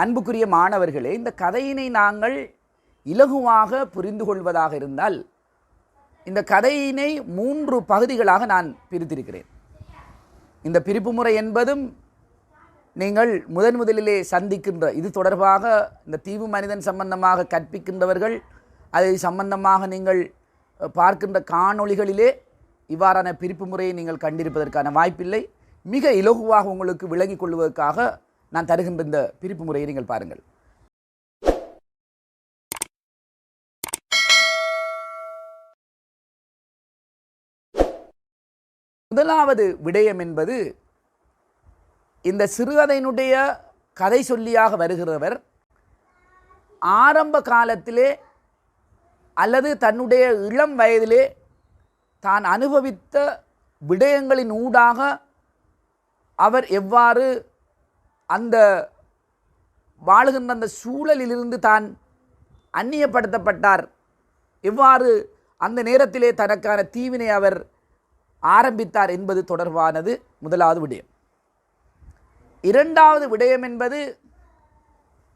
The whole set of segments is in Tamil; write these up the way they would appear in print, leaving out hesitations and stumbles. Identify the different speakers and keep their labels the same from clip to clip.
Speaker 1: அன்புக்குரிய மாணவர்களே, இந்த கதையினை நாங்கள் இலகுவாக புரிந்து கொள்வதாக இருந்தால் இந்த கதையினை 3 பகுதிகளாக நான் பிரித்திருக்கிறேன். இந்த பிரிப்பு முறை என்பதும் நீங்கள் முதலிலே சந்திக்கின்ற இது தொடர்பாக இந்த தீவு மனிதன் சம்பந்தமாக கற்பிக்கின்றவர்கள் அதை சம்பந்தமாக நீங்கள் பார்க்கின்ற காணொளிகளிலே இவ்வாறான பிரிப்பு முறையை நீங்கள் கண்டிருப்பதற்கான வாய்ப்பில்லை. மிக இலகுவாக உங்களுக்கு விளங்கிக் கொள்வதற்காக நான் தருகின்ற இந்த பிரிப்பு முறையை நீங்கள் பாருங்கள். முதலாவது விடயம் என்பது இந்த சிறுகதையினுடைய கதை சொல்லியாக வருகிறவர் ஆரம்ப காலத்திலே அல்லது தன்னுடைய இளம் வயதிலே தான் அனுபவித்த விடயங்களின் ஊடாக அவர் எவ்வாறு அந்த வாழுகின்ற அந்த சூழலிலிருந்து தான் அந்நியப்படுத்தப்பட்டார், எவ்வாறு அந்த நேரத்திலே தனக்கான தீவினை அவர் ஆரம்பித்தார் என்பது தொடர்பானது முதலாவது விடயம். இரண்டாவது விடயம் என்பது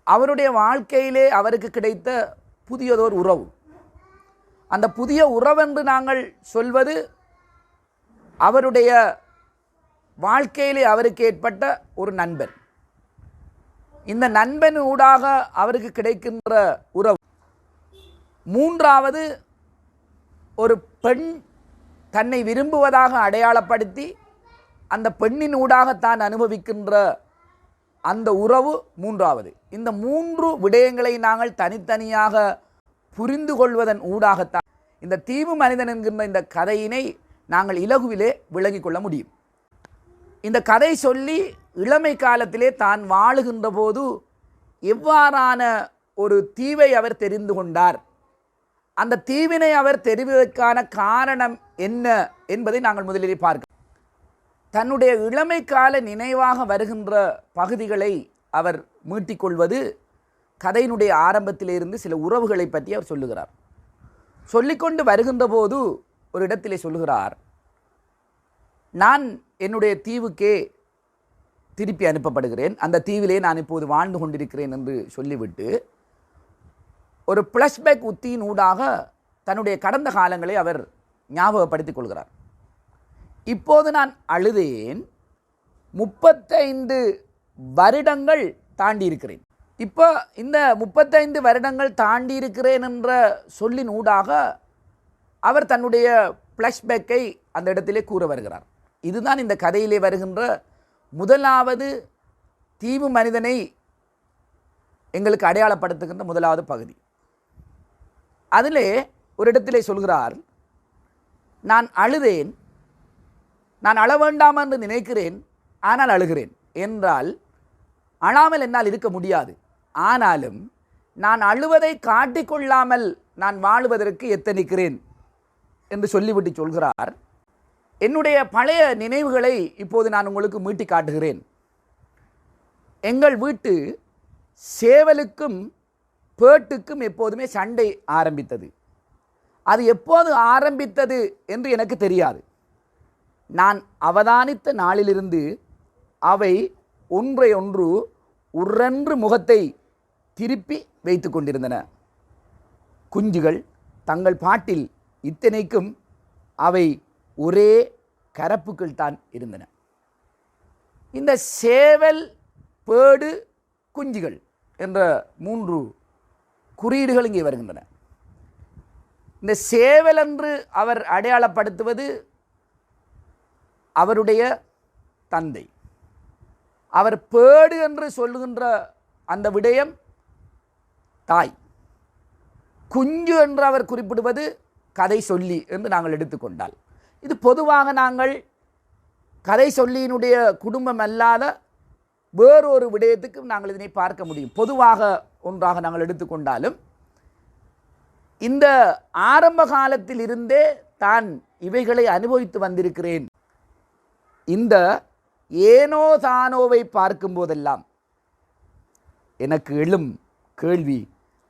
Speaker 1: அவருடைய வாழ்க்கையிலே அவருக்கு கிடைத்த புதியதோர் உறவு. அந்த புதிய உறவென்று நாங்கள் சொல்வது அவருடைய வாழ்க்கையிலே அவருக்கு ஏற்பட்ட ஒரு நண்பன். இந்த நண்பன் ஊடாக அவருக்கு கிடைக்கின்ற உறவு. மூன்றாவது, ஒரு பெண் தன்னை விரும்புவதாக அடையாளப்படுத்தி அந்த பெண்ணின் ஊடாக தான் அனுபவிக்கின்ற அந்த உறவு மூன்றாவது. இந்த 3 விடயங்களை நாங்கள் தனித்தனியாக புரிந்து கொள்வதன் ஊடாகத்தான் இந்த தீவு மனிதன் என்கின்ற இந்த கதையினை நாங்கள் இலகுவிலே விளங்கிக் கொள்ள முடியும். இந்த கதை சொல்லி இளமை காலத்திலே தான் வாழுகின்ற போது எவ்வாறான ஒரு தீவை அவர் தெரிந்து கொண்டார், அந்த தீவினை அவர் தெரிவதற்கான காரணம் என்ன என்பதை நாங்கள் முதலிலே பார்க்க. தன்னுடைய இளமை கால நினைவாக வருகின்ற பகுதிகளை அவர் மீட்டிக்கொள்வது கதையினுடைய ஆரம்பத்திலிருந்து சில உறவுகளை பற்றி அவர் சொல்லுகிறார். சொல்லிக்கொண்டு வருகின்ற போது ஒரு இடத்திலே சொல்லுகிறார், நான் என்னுடைய தீவுக்கே திருப்பி அனுப்பப்படுகிறேன், அந்த தீவிலே நான் இப்போது வாழ்ந்து கொண்டிருக்கிறேன் என்று சொல்லிவிட்டு ஒரு ஃப்ளாஷ்பேக் உத்தியின் ஊடாக தன்னுடைய கடந்த காலங்களை அவர் ஞாபகப்படுத்திக் கொள்கிறார். இப்போது நான் அழுதேன், 35 வருடங்கள் தாண்டி இருக்கிறேன். இப்போ இந்த 35 வருடங்கள் தாண்டி இருக்கிறேன் என்ற சொல்லின் ஊடாக அவர் தன்னுடைய ஃப்ளாஷ்பேக்கை அந்த இடத்திலே கூற வருகிறார். இதுதான் இந்த கதையிலே வருகின்ற முதலாவது தீவு மனிதனை எங்களுக்கு அடையாளப்படுத்துகின்ற முதலாவது பகுதி. அதிலே ஒரு இடத்திலே சொல்கிறார், நான் அழுதேன், நான் அழ வேண்டாம் என்று நினைக்கிறேன், ஆனால் அழுகிறேன் என்றால் அழாமல் என்னால் இருக்க முடியாது. ஆனாலும் நான் அழுவதை காட்டிக்கொள்ளாமல் நான் வாழுவதற்கு எத்தனிக்கிறேன் என்று சொல்லிவிட்டு சொல்கிறார், என்னுடைய பழைய நினைவுகளை இப்போது நான் உங்களுக்கு மீட்டி காட்டுகிறேன். எங்கள் வீட்டு சேவலுக்கும் பேட்டுக்கும் எப்போதுமே சண்டை ஆரம்பித்தது. அது எப்போது ஆரம்பித்தது என்று எனக்கு தெரியாது. நான் அவதானித்த நாளிலிருந்து அவை ஒன்றை ஒன்று உரென்று முகத்தை திருப்பி வைத்து கொண்டிருந்தன. குஞ்சுகள் தங்கள் பாட்டில் இத்தனைக்கும் அவை ஒரே கரப்புக்கள் தான் இருந்தன. இந்த சேவல், பேடு, குஞ்சுகள் என்ற 3 குறியீடுகள் இங்கே வருகின்றன. இந்த சேவல் என்று அவர் அடையாளப்படுத்துவது அவருடைய தந்தை. அவர் பேடு என்று சொல்லுகின்ற அந்த விடயம் தாய். குஞ்சு என்று அவர் குறிப்பிடுவது கதை சொல்லி என்று நாங்கள் எடுத்துக்கொண்டால், இது பொதுவாக நாங்கள் கதை சொல்லியினுடைய குடும்பம் அல்லாத வேறொரு விடயத்துக்கு நாங்கள் இதனை பார்க்க முடியும். பொதுவாக ஒன்றாக நாங்கள் எடுத்துக்கொண்டாலும் இந்த ஆரம்ப காலத்தில் இருந்தே தான் இவைகளை அனுபவித்து வந்திருக்கிறேன். இந்த ஏனோ தானோவை பார்க்கும் போதெல்லாம் எனக்கு எழும் கேள்வி,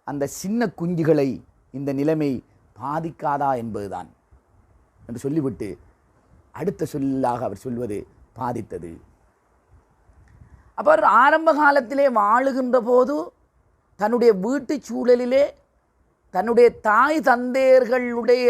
Speaker 1: அந்த சின்ன குஞ்சுகளை இந்த நிலைமை பாதிக்காதா என்பதுதான் என்று சொல்லிவிட்டு அடுத்த சொல்லாக அவர் சொல்வது பாதித்தது. அப்போ அவர் ஆரம்ப காலத்திலே வாழுகின்ற போது தன்னுடைய வீட்டு சூழலிலே தன்னுடைய தாய் தந்தையர்களுடைய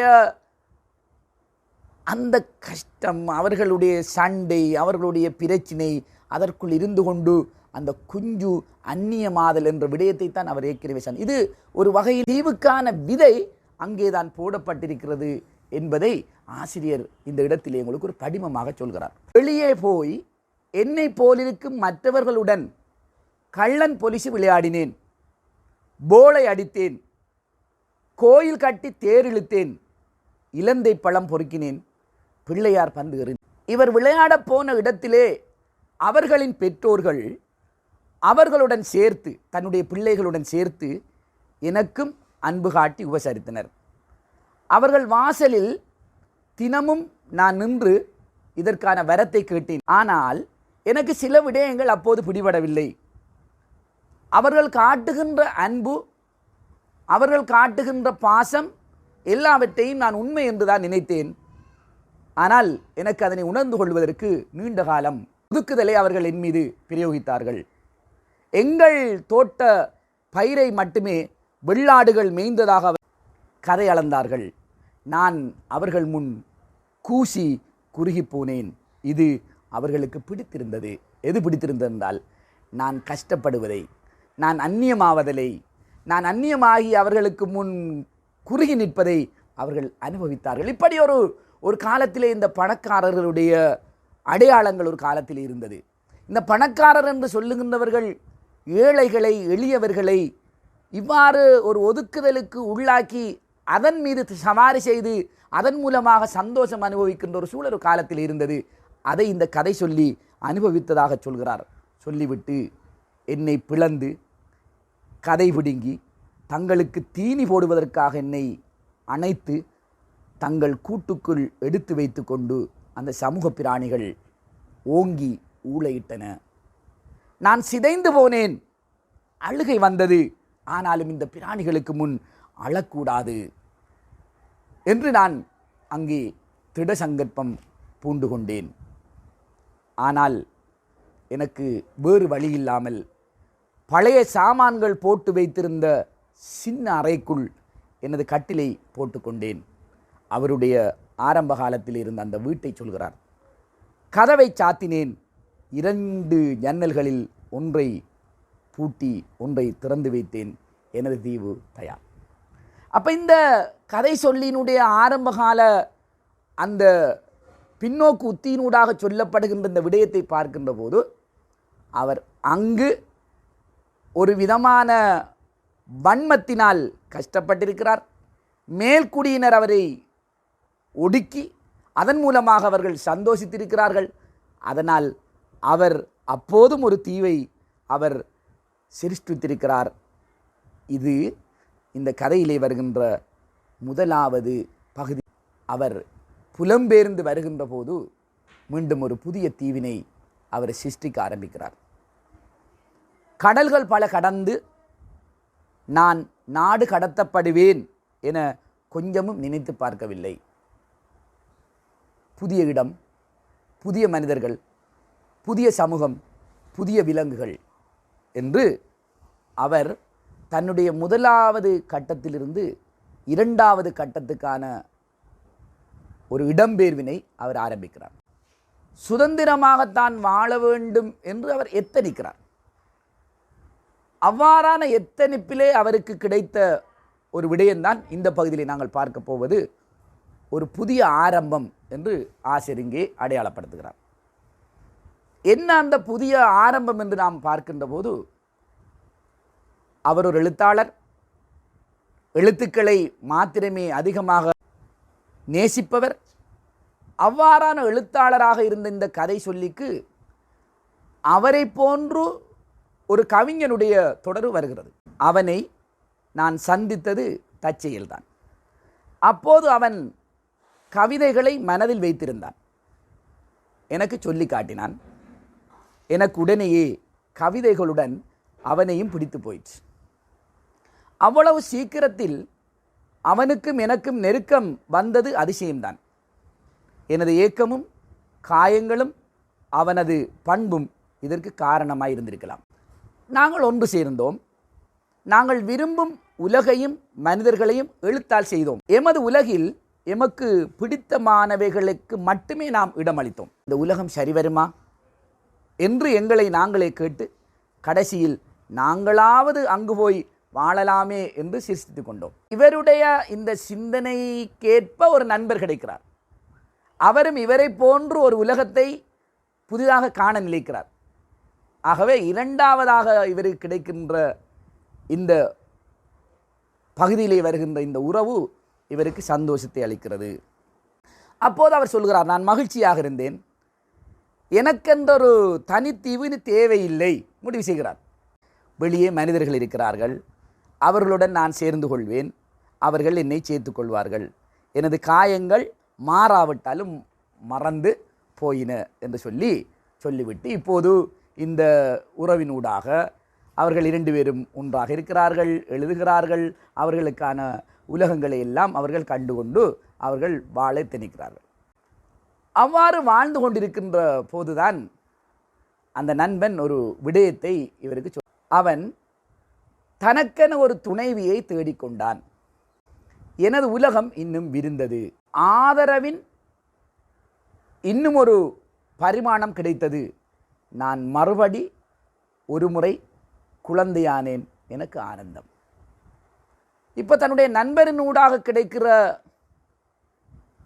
Speaker 1: அந்த கஷ்டம், அவர்களுடைய சண்டை, அவர்களுடைய பிரச்சினை, அதற்குள் இருந்து கொண்டு அந்த குஞ்சு அந்நியமாதல் என்ற விடயத்தை தான் அவர் ஏற்கனவே சொன்னார். இது ஒரு வகையில் தீவுக்கான விதை அங்கேதான் போடப்பட்டிருக்கிறது என்பதை ஆசிரியர் இந்த இடத்திலே உங்களுக்கு ஒரு படிமமாக சொல்கிறார். வெளியே போய் என்னை போலிருக்கும் மற்றவர்களுடன் கள்ளன் பொலிசு விளையாடினேன், போலை அடித்தேன், கோயில் கட்டி தேர் இழுத்தேன், இலந்தை பழம் பொறுக்கினேன், பிள்ளையார் பந்து எறிந்தேன். இவர் விளையாடப் போன இடத்திலே அவர்களின் பெற்றோர்கள் அவர்களுடன் சேர்த்து, தன்னுடைய பிள்ளைகளுடன் சேர்த்து எனக்கும் அன்பு காட்டி உபசரித்தனர். அவர்கள் வாசலில் தினமும் நான் நின்று இதற்கான வரத்தை கேட்டேன். ஆனால் எனக்கு சில விடயங்கள் அப்போது பிடிபடவில்லை. அவர்கள் காட்டுகின்ற அன்பு, அவர்கள் காட்டுகின்ற பாசம் எல்லாவற்றையும் நான் உண்மை என்றுதான் நினைத்தேன். ஆனால் எனக்கு அதனை உணர்ந்து கொள்வதற்கு நீண்ட காலம் ஒதுக்குதலை அவர்கள் என் மீது பிரயோகித்தார்கள். எங்கள் தோட்ட பயிரை மட்டுமே வெள்ளாடுகள் மேய்ந்ததாக கதை அளந்தார்கள். நான் அவர்கள் முன் கூசி குறுகி போனேன். இது அவர்களுக்கு பிடித்திருந்தது. எது பிடித்திருந்தென்றால், நான் கஷ்டப்படுவதை, நான் அந்நியமாவதலை, நான் அந்நியமாகி அவர்களுக்கு முன் குறுகி நிற்பதை அவர்கள் அனுபவித்தார்கள். இப்படி ஒரு காலத்திலே இந்த பணக்காரர்களுடைய அடையாளங்கள் ஒரு காலத்தில் இருந்தது. இந்த பணக்காரர் என்று சொல்லுகின்றவர்கள் ஏழைகளை, எளியவர்களை இவ்வாறு ஒரு ஒதுக்குதலுக்கு உள்ளாக்கி அதன் மீது சவாரி செய்து அதன் மூலமாக சந்தோஷம் அனுபவிக்கின்ற ஒரு சூழல் ஒரு காலத்தில் இருந்தது. அதை இந்த கதை சொல்லி அனுபவித்ததாக சொல்கிறார். சொல்லிவிட்டு என்னை பிளந்து கதை பிடுங்கி தங்களுக்கு தீனி போடுவதற்காக என்னை அணைத்து தங்கள் கூட்டுக்குள் எடுத்து வைத்து கொண்டு அந்த சமூக பிராணிகள் ஓங்கி ஊளையிட்டன. நான் சிதைந்து போனேன், அழுகை வந்தது. ஆனாலும் இந்த பிராணிகளுக்கு முன் அழக்கூடாது என்று நான் அங்கே திட சங்கற்பம் பூண்டு கொண்டேன். ஆனால் எனக்கு வேறு வழி இல்லாமல் பழைய சாமான்கள் போட்டு வைத்திருந்த சின்ன அறைக்குள் எனது கட்டிலை போட்டுக்கொண்டேன். அவருடைய ஆரம்ப காலத்தில் இருந்த அந்த வீட்டை சொல்கிறார். கதவை சாத்தினேன். 2 ஜன்னல்களில் ஒன்றை பூட்டி ஒன்றை திறந்து வைத்தேன். எனது தீவு தயார். அப்போ இந்த கதை சொல்லினுடைய ஆரம்பகால அந்த பின்னோக்கு உத்தியினூடாக சொல்லப்படுகின்ற இந்த விடயத்தை பார்க்கின்ற போது அவர் அங்கு ஒரு விதமான வன்மத்தினால் கஷ்டப்பட்டிருக்கிறார். மேல்குடியினர் அவரை ஒடுக்கி அதன் மூலமாக அவர்கள் சந்தோஷித்திருக்கிறார்கள். அதனால் அவர் அப்போதும் ஒரு தீவை அவர் சிருஷ்டித்திருக்கிறார். இது இந்த கதையிலே வருகின்ற முதலாவது பகுதி. அவர் புலம்பெயர்ந்து வருகின்ற போது மீண்டும் ஒரு புதிய தீவினை அவர் சிருஷ்டிக்க ஆரம்பிக்கிறார். கடல்கள் பல கடந்து நான் நாடு கடத்தப்படுவேன் என கொஞ்சமும் நினைத்து பார்க்கவில்லை. புதிய இடம், புதிய மனிதர்கள், புதிய சமூகம், புதிய விலங்குகள் என்று அவர் தன்னுடைய முதலாவது கட்டத்திலிருந்து 2வது கட்டத்துக்கான ஒரு இடம்பெயர்வினை அவர் ஆரம்பிக்கிறார். சுதந்திரமாகத்தான் வாழ வேண்டும் என்று அவர் எத்தனிக்கிறார். அவ்வாறான எத்தனிப்பிலே அவருக்கு கிடைத்த ஒரு விடயம்தான் இந்த பகுதியில் நாங்கள் பார்க்க போவது ஒரு புதிய ஆரம்பம் என்று ஆசிரியர் இங்கே அடையாளப்படுத்துகிறார். என்ன அந்த புதிய ஆரம்பம் என்று நாம் பார்க்கின்ற போது, அவர் ஒரு எழுத்தாளர், எழுத்துக்களை மாத்திரமே அதிகமாக நேசிப்பவர். அவ்வாறான எழுத்தாளராக இருந்த இந்த கதை சொல்லிக்கு அவரை போன்று ஒரு கவிஞனுடைய தொடர் வருகிறது. அவனை நான் சந்தித்தது தற்செயல்தான். அப்போது அவன் கவிதைகளை மனதில் வைத்திருந்தான். எனக்கு சொல்லி காட்டினான். எனக்கு உடனேயே கவிதைகளுடன் அவனையும் பிடித்து போயிற்று. அவ்வளவு சீக்கிரத்தில் அவனுக்கும் எனக்கும் நெருக்கம் வந்தது அதிசயம்தான். எனது ஏக்கமும் காயங்களும் அவனது பண்பும் இதற்கு காரணமாக இருந்திருக்கலாம். நாங்கள் ஒன்று சேர்ந்தோம். நாங்கள் விரும்பும் உலகையும் மனிதர்களையும் எழுத்தால் செய்தோம். எமது உலகில் எமக்கு பிடித்தமானவைகளுக்கு மட்டுமே நாம் இடமளித்தோம். இந்த உலகம் சரிவருமா என்று எங்களை நாங்களே கேட்டு கடைசியில் நாங்களாவது அங்கு போய் வாழலாமே என்று சிரித்து கொண்டோம். இவருடைய இந்த சிந்தனைக்கேற்ப ஒரு நண்பர் கிடைக்கிறார். அவரும் இவரை போன்று ஒரு உலகத்தை புதிதாக காண நினைக்கிறார். ஆகவே இரண்டாவதாக இவருக்கு கிடைக்கின்ற இந்த பகுதியிலே வருகின்ற இந்த உறவு இவருக்கு சந்தோஷத்தை அளிக்கிறது. அப்போது அவர் சொல்கிறார், நான் மகிழ்ச்சியாக இருந்தேன், எனக்கென்றொரு தனித்தீவு தேவையில்லை முடிவு செய்கிறார். வெளியே மனிதர்கள் இருக்கிறார்கள், அவர்களுடன் நான் சேர்ந்து கொள்வேன், அவர்கள் என்னை சேர்த்து கொள்வார்கள், எனது காயங்கள் மாறாவிட்டாலும் மறந்து போயின என்று சொல்லிவிட்டு இப்போது இந்த உறவினூடாக அவர்கள் 2 பேரும் ஒன்றாக இருக்கிறார்கள், எழுதுகிறார்கள், அவர்களுக்கான உலகங்களை எல்லாம் அவர்கள் கண்டுகொண்டு அவர்கள் வாழ திணிக்கிறார்கள். அவ்வாறு வாழ்ந்து கொண்டிருக்கின்ற போதுதான் அந்த நண்பன் ஒரு விடயத்தை இவருக்கு அவன் தனக்கென ஒரு துணைவியை தேடிக்கொண்டான். எனது உலகம் இன்னும் விரிந்தது, ஆதரவின் இன்னும் ஒரு பரிமாணம் கிடைத்தது, நான் மறுபடி ஒரு முறை குழந்தையானேன், எனக்கு ஆனந்தம். இப்போ தன்னுடைய நண்பரின் ஊடாக கிடைக்கிற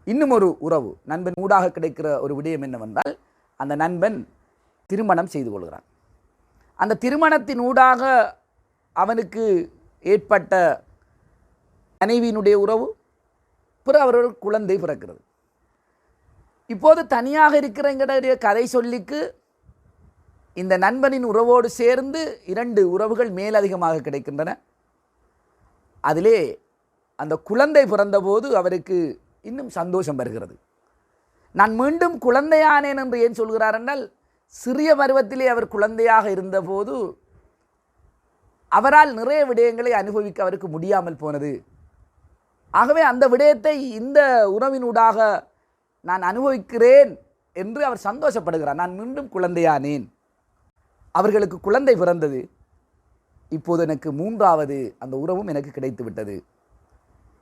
Speaker 1: இன்னும் ஒரு உறவு, நண்பன் ஊடாக கிடைக்கிற ஒரு விடயம் என்னவென்றால், அந்த நண்பன் திருமணம் செய்து கொள்கிறான். அந்த திருமணத்தின் ஊடாக அவனுக்கு ஏற்பட்ட மனைவியினுடைய உறவு, பிறகு அவர்கள் குழந்தை பிறக்கிறது. இப்போது தனியாக இருக்கிற எங்களுடைய கதை சொல்லிக்கு இந்த நண்பனின் உறவோடு சேர்ந்து 2 உறவுகள் மேலதிகமாக கிடைக்கின்றன. அதிலே அந்த குழந்தை பிறந்தபோது அவருக்கு இன்னும் சந்தோஷம் வருகிறது. நான் மீண்டும் குழந்தையானேன் என்று ஏன் சொல்கிறார் என்றால், சிறிய பருவத்திலே அவர் குழந்தையாக இருந்தபோது அவரால் நிறைய விடயங்களை அனுபவிக்க அவருக்கு முடியாமல் போனது. ஆகவே அந்த விடயத்தை இந்த உறவினூடாக நான் அனுபவிக்கிறேன் என்று அவர் சந்தோஷப்படுகிறார். நான் மீண்டும் குழந்தையானேன், அவர்களுக்கு குழந்தை பிறந்தது, இப்போது எனக்கு 3வது அந்த உறவும் எனக்கு கிடைத்து விட்டது.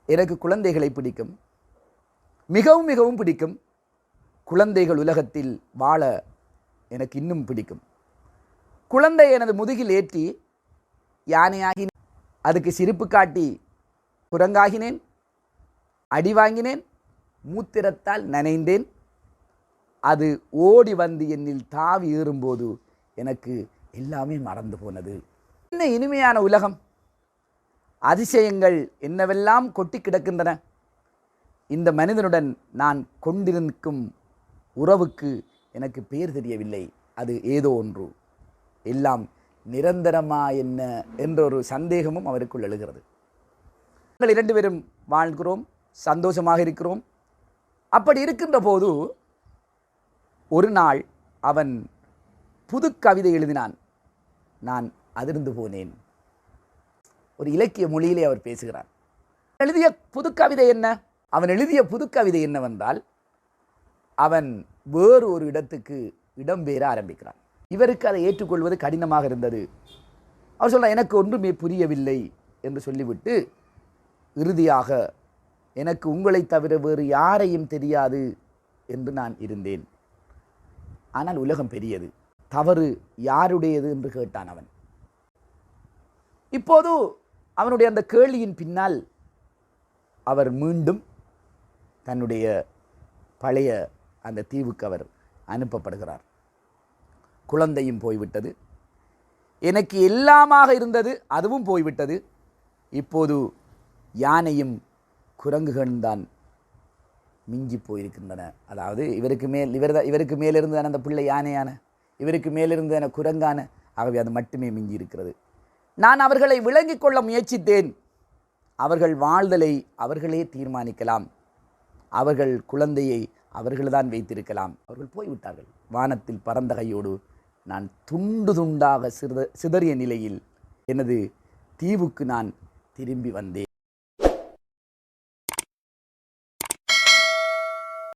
Speaker 1: எனக்கு குழந்தைகளை பிடிக்கும், மிகவும் மிகவும் பிடிக்கும். குழந்தைகள் உலகத்தில் வாழ எனக்கு இன்னும் பிடிக்கும். குழந்தை எனது முதுகில் ஏற்றி யானையாகினேன், அதுக்கு சிரிப்பு காட்டி குரங்காகினேன், அடி வாங்கினேன், மூத்திரத்தால் நனைந்தேன், அது ஓடி வந்து என்னில் தாவி ஏறும்போது எனக்கு எல்லாமே மறந்து போனது. என்ன இனிமையான உலகம், அதிசயங்கள் என்னவெல்லாம் கொட்டி கிடக்கின்றன. இந்த மனிதனுடன் நான் கொண்டிருக்கும் உறவுக்கு எனக்கு பெயர் தெரியவில்லை, அது ஏதோ ஒன்று, எல்லாம் நிரந்தரமா என்ன என்ற ஒரு சந்தேகமும் அவருக்குள் எழுகிறது. நாங்கள் 2 பேரும் வாழ்கிறோம், சந்தோஷமாக இருக்கிறோம். அப்படி இருக்கின்ற போது ஒரு நாள் அவன் புது கவிதை எழுதினான். நான் அதிர்ந்து போனேன். ஒரு இலக்கிய மொழியிலே அவர் பேசுகிறார். எழுதிய புது கவிதை என்ன? அவன் எழுதிய புது கவிதை என்னவென்றால், அவன் வேறு ஒரு இடத்துக்கு இடம்பெயர ஆரம்பிக்கிறான். இவருக்கு அதை ஏற்றுக்கொள்வது கடினமாக இருந்தது. அவர் சொல்றார், எனக்கு ஒன்றுமே புரியவில்லை என்று சொல்லிவிட்டு இறுதியாக, எனக்கு உங்களை தவிர வேறு யாரையும் தெரியாது என்று நான் இருந்தேன். ஆனால் உலகம் பெரியது, தவறு யாருடையது என்று கேட்டான் அவன். இப்போது அவனுடைய அந்த கேள்வியின் பின்னால் அவர் மீண்டும் தன்னுடைய பழைய அந்த தீவுக்கு அவர் அனுப்பப்படுகிறார். குழந்தையும் போய்விட்டது, எனக்கு எல்லாமாக இருந்தது அதுவும் போய்விட்டது. இப்போது யானையும் குரங்குகளும் தான் மிஞ்சி போயிருக்கின்றன. அதாவது இவருக்கு மேலிருந்து அந்த பிள்ளை யானையான, இவருக்கு மேலிருந்து குரங்கான, ஆகவே அது மட்டுமே மிஞ்சி இருக்கிறது. நான் அவர்களை விளங்கிக் கொள்ள முயற்சித்தேன். அவர்கள் வாழ்தலை அவர்களே தீர்மானிக்கலாம், அவர்கள் குழந்தையை அவர்கள்தான் வைத்திருக்கலாம். அவர்கள் போய்விட்டார்கள். வானத்தில் பறந்த கையோடு நான் துண்டு துண்டாக சிதறிய நிலையில் எனது தீவுக்கு நான் திரும்பி வந்தேன்.